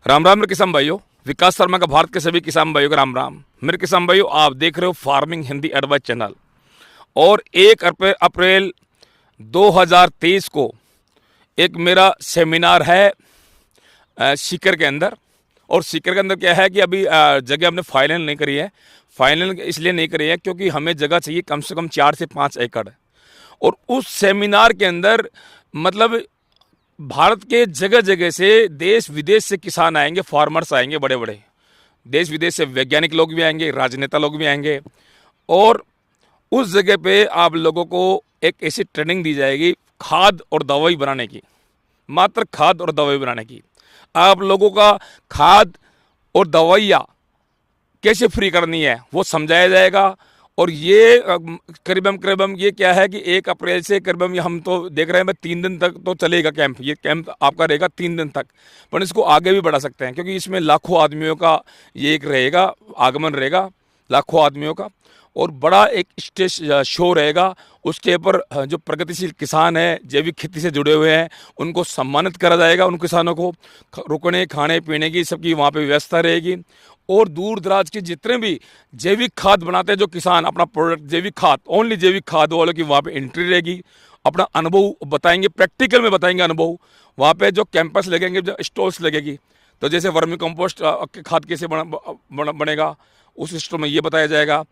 राम राम मेरे किसान भाइयों, विकास शर्मा का भारत के सभी किसान भाइयों को राम राम। मेरे किसान भाइयों, आप देख रहे हो फार्मिंग हिंदी एडवाइस चैनल। और 1 अप्रैल 2023 को एक मेरा सेमिनार है सीकर के अंदर। और सीकर के अंदर क्या है कि अभी जगह हमने फाइनल नहीं करी है। फाइनल इसलिए नहीं करी है क्योंकि हमें जगह चाहिए कम से कम 4 से 5 एकड़। और उस सेमिनार के अंदर मतलब भारत के जगह जगह से देश विदेश से किसान आएंगे, फार्मर्स आएंगे, बड़े बड़े देश विदेश से वैज्ञानिक लोग भी आएंगे, राजनेता लोग भी आएंगे। और उस जगह पे आप लोगों को एक ऐसी ट्रेनिंग दी जाएगी खाद और दवाई बनाने की, मात्र खाद और दवाई बनाने की। आप लोगों का खाद और दवाइयाँ कैसे फ्री करनी है वो समझाया जाएगा। और ये करीबन ये क्या है कि 1 अप्रैल से करीबन हम तो देख रहे हैं 3 दिन तक तो चलेगा कैंप। ये कैंप आपका रहेगा 3 दिन तक, पर इसको आगे भी बढ़ा सकते हैं क्योंकि इसमें लाखों आदमियों का ये एक रहेगा, आगमन रहेगा लाखों आदमियों का। और बड़ा एक स्टेज शो रहेगा। उसके ऊपर जो प्रगतिशील किसान हैं, जैविक खेती से जुड़े हुए हैं, उनको सम्मानित करा जाएगा। उन किसानों को रुकने खाने पीने की सबकी वहाँ पे व्यवस्था रहेगी। और दूर दराज के जितने भी जैविक खाद बनाते हैं जो किसान, अपना प्रोडक्ट जैविक खाद, ओनली जैविक खाद वालों की वहाँ पे एंट्री रहेगी। अपना अनुभव बताएंगे, प्रैक्टिकल में बताएंगे अनुभव। वहाँ पे जो कैंपस लगेंगे, जो स्टॉल्स लगेगी, तो जैसे वर्मी कंपोस्ट खाद कैसे बनेगा उस सिस्टम में ये बताया जाएगा।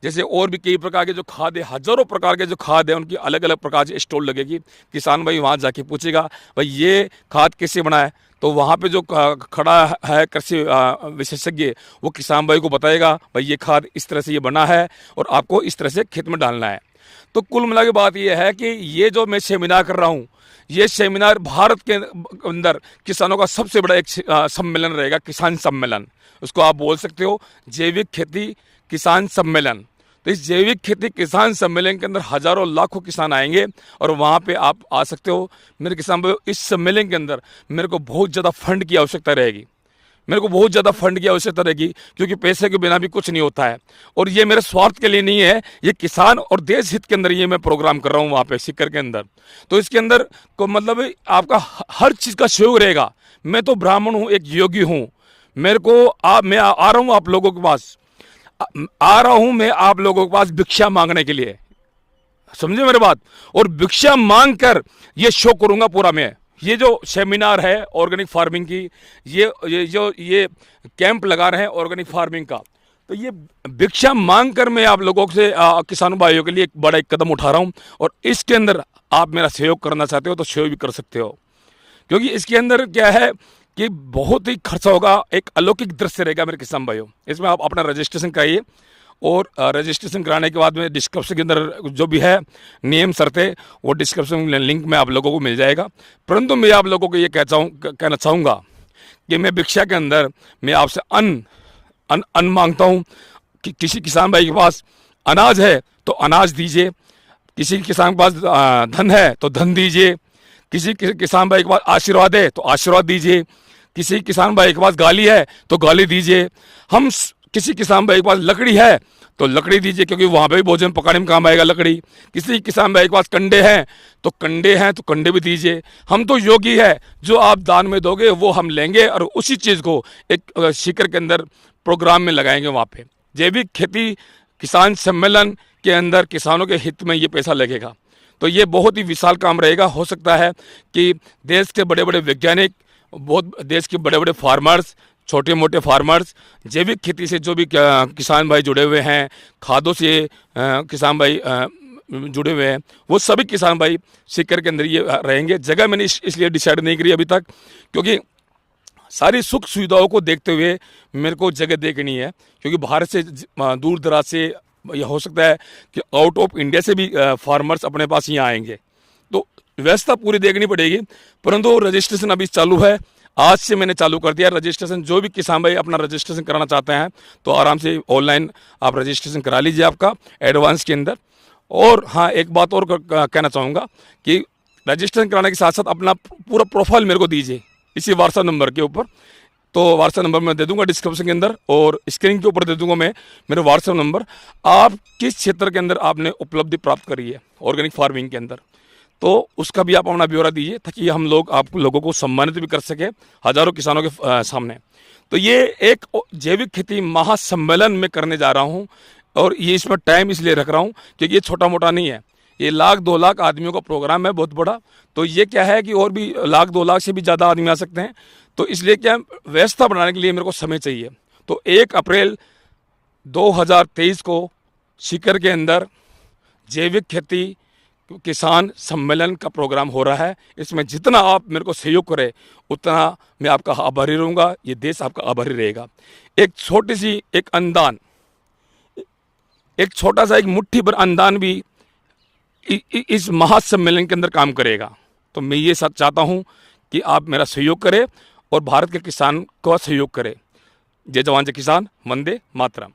जैसे और भी कई प्रकार के जो खाद है, हजारों प्रकार के जो खाद है, उनकी अलग अलग प्रकार से स्टॉल लगेगी। किसान भाई वहाँ जाके पूछेगा भाई ये खाद कैसे बना है, तो वहाँ पे जो खड़ा है कृषि विशेषज्ञ, वो किसान भाई को बताएगा भाई ये खाद इस तरह से ये बना है और आपको इस तरह से खेत में डालना है। तो कुल मिला के बात ये है कि ये जो मैं सेमिनार कर रहा हूँ, ये सेमिनार भारत के अंदर किसानों का सबसे बड़ा एक सम्मेलन रहेगा, किसान सम्मेलन। उसको आप बोल सकते हो जैविक खेती किसान सम्मेलन। तो इस जैविक खेती किसान सम्मेलन के अंदर हजारों लाखों किसान आएंगे और वहाँ पे आप आ सकते हो। मेरे किसान भाइयों, इस सम्मेलन के अंदर मेरे को बहुत ज़्यादा फंड की आवश्यकता रहेगी। मेरे को बहुत ज़्यादा फंड की आवश्यकता रहेगी क्योंकि पैसे के बिना भी कुछ नहीं होता है। और ये मेरे स्वार्थ के लिए नहीं है, ये किसान और देश हित के अंदर ये मैं प्रोग्राम कर रहा हूँ वहाँ पे सीकर के अंदर। तो इसके अंदर को मतलब आपका हर चीज़ का सहयोग रहेगा। मैं तो ब्राह्मण हूँ, एक योगी हूँ। मेरे को मैं आ रहा हूँ आप लोगों के पास, आ रहा हूं मैं आप लोगों के पास भिक्षा मांगने के लिए, समझे मेरे बात। और भिक्षा मांग कर ये शो करूंगा पूरा मैं। ये जो सेमिनार है ऑर्गेनिक फार्मिंग की, ये कैंप लगा रहे हैं ऑर्गेनिक फार्मिंग का, तो ये भिक्षा मांग कर मैं आप लोगों से किसानों भाइयों के लिए एक बड़ा एक कदम उठा रहा हूं। और इसके अंदर आप मेरा सहयोग करना चाहते हो तो सहयोग भी कर सकते हो, क्योंकि इसके अंदर क्या है कि बहुत ही खर्चा होगा, एक अलौकिक दृश्य रहेगा मेरे किसान भाइयों। इसमें आप अपना रजिस्ट्रेशन कराइए और रजिस्ट्रेशन कराने के बाद में डिस्क्रिप्शन के अंदर जो भी है नियम शर्तें, वो डिस्क्रिप्शन लिंक में आप लोगों को मिल जाएगा। परंतु मैं आप लोगों को ये कहना चाहूँगा कि मैं भिक्षा के अंदर मैं आपसे अन्न मांगता हूँ कि किसी किसान भाई के पास अनाज है तो अनाज दीजिए, किसी किसान के पास धन है तो धन दीजिए, किसी किसान भाई के पास आशीर्वाद है तो आशीर्वाद दीजिए, किसी किसान भाई के पास गाली है तो गाली दीजिए। हम किसी किसान भाई के पास लकड़ी है तो लकड़ी दीजिए, क्योंकि वहाँ पे भी भोजन पकाने में काम आएगा लकड़ी। किसी किसान भाई के पास कंडे हैं तो कंडे भी दीजिए। हम तो योगी है, जो आप दान में दोगे वो हम लेंगे और उसी चीज़ को एक सीकर के अंदर प्रोग्राम में लगाएंगे। वहाँ पे जैविक खेती किसान सम्मेलन के अंदर किसानों के हित में ये पैसा लगेगा। तो ये बहुत ही विशाल काम रहेगा। हो सकता है कि देश के बड़े बड़े वैज्ञानिक, बहुत देश के बड़े बड़े फार्मर्स, छोटे मोटे फार्मर्स, जैविक खेती से जो भी किसान भाई जुड़े हुए हैं, खादों से किसान भाई जुड़े हुए हैं, वो सभी किसान भाई सीकर के अंदर ये रहेंगे। जगह मैंने इसलिए डिसाइड नहीं करी अभी तक, क्योंकि सारी सुख सुविधाओं को देखते हुए मेरे को जगह देखनी है। क्योंकि भारत से दूर दराज से यह हो सकता है कि आउट ऑफ इंडिया से भी फार्मर्स अपने पास यहाँ आएंगे, तो व्यवस्था पूरी देखनी पड़ेगी। परंतु रजिस्ट्रेशन अभी चालू है, आज से मैंने चालू कर दिया रजिस्ट्रेशन। जो भी किसान भाई अपना रजिस्ट्रेशन कराना चाहते हैं तो आराम से ऑनलाइन आप रजिस्ट्रेशन करा लीजिए आपका एडवांस के अंदर। और हाँ, एक बात और कहना चाहूँगा कि रजिस्ट्रेशन कराने के साथ साथ अपना पूरा प्रोफाइल मेरे को दीजिए इसी व्हाट्सएप नंबर के ऊपर। तो व्हाट्सएप नंबर मैं दे दूंगा डिस्क्रिप्शन के अंदर और स्क्रीन के ऊपर दे दूंगा मैं मेरे व्हाट्सएप नंबर। आप किस क्षेत्र के अंदर आपने उपलब्धि प्राप्त करी है ऑर्गेनिक फार्मिंग के अंदर, तो उसका भी आप अपना ब्यौरा दीजिए ताकि हम लोग आप लोगों को सम्मानित भी कर सकें हज़ारों किसानों के सामने। तो ये एक जैविक खेती महासम्मेलन में करने जा रहा हूँ और ये इसमें टाइम इसलिए रख रहा हूँ क्योंकि ये छोटा मोटा नहीं है, ये 1,00,000-2,00,000 आदमियों का प्रोग्राम है, बहुत बड़ा। तो ये क्या है कि और भी 1,00,000-2,00,000 से भी ज़्यादा आदमी आ सकते हैं। तो इसलिए क्या व्यवस्था बनाने के लिए मेरे को समय चाहिए। तो 1 अप्रैल 2023 को सीकर के अंदर जैविक खेती किसान सम्मेलन का प्रोग्राम हो रहा है। इसमें जितना आप मेरे को सहयोग करें उतना मैं आपका आभारी रहूँगा, ये देश आपका आभारी रहेगा। एक छोटी सी एक अनुदान, एक छोटा सा एक मुट्ठी भर अनुदान भी इस महासम्मेलन के अंदर काम करेगा। तो मैं ये सब चाहता हूँ कि आप मेरा सहयोग करें और भारत के किसान को सहयोग करें। जय जवान जय किसान, वंदे मातरम।